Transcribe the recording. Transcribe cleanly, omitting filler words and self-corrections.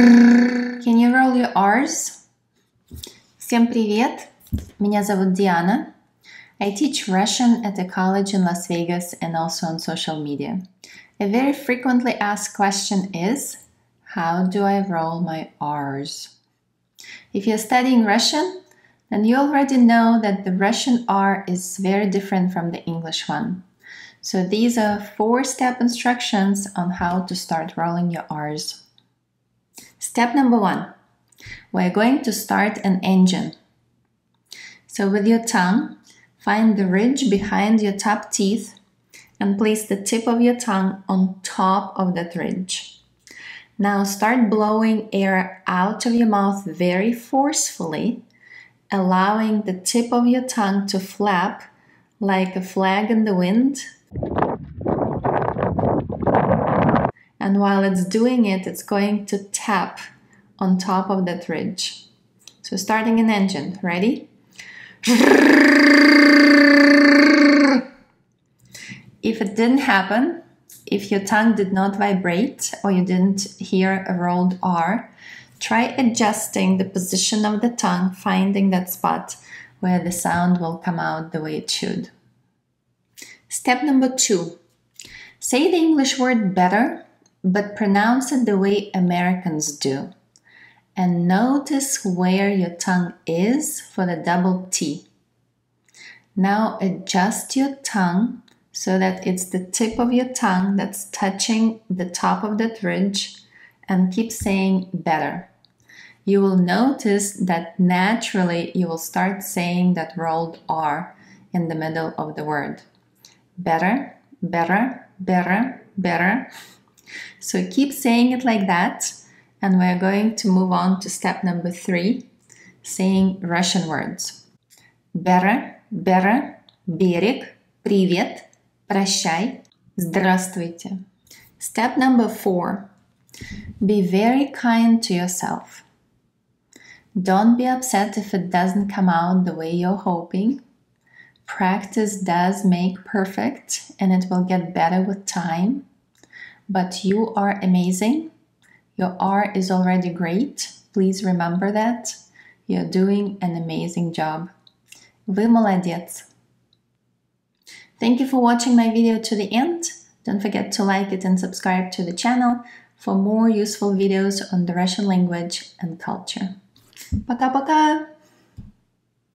Can you roll your R's? Всем привет! Меня зовут Diana. I teach Russian at a college in Las Vegas and also on social media. A very frequently asked question is, how do I roll my R's? If you're studying Russian, then you already know that the Russian R is very different from the English one. So these are 4-step instructions on how to start rolling your R's. Step number 1. We're going to start an engine. So with your tongue, find the ridge behind your top teeth and place the tip of your tongue on top of that ridge. Now start blowing air out of your mouth very forcefully, allowing the tip of your tongue to flap like a flag in the wind. And while it's doing it, it's going to tap on top of that ridge. So starting an engine, ready? If it didn't happen, if your tongue did not vibrate or you didn't hear a rolled R, try adjusting the position of the tongue, finding that spot where the sound will come out the way it should. Step number 2. Say the English word better, but pronounce it the way Americans do. And notice where your tongue is for the double T. Now adjust your tongue so that it's the tip of your tongue that's touching the top of that ridge, and keep saying better. You will notice that naturally you will start saying that rolled R in the middle of the word. Better, better, better, better. So keep saying it like that, and we're going to move on to step number 3, saying Russian words. Better, better, берег, привет, прощай, здравствуйте. Step number 4, be very kind to yourself. Don't be upset if it doesn't come out the way you're hoping. Practice does make perfect, and it will get better with time. But you are amazing. Your R is already great. Please remember that. You're doing an amazing job. Вы молодец. Thank you for watching my video to the end. Don't forget to like it and subscribe to the channel for more useful videos on the Russian language and culture. Пока-пока!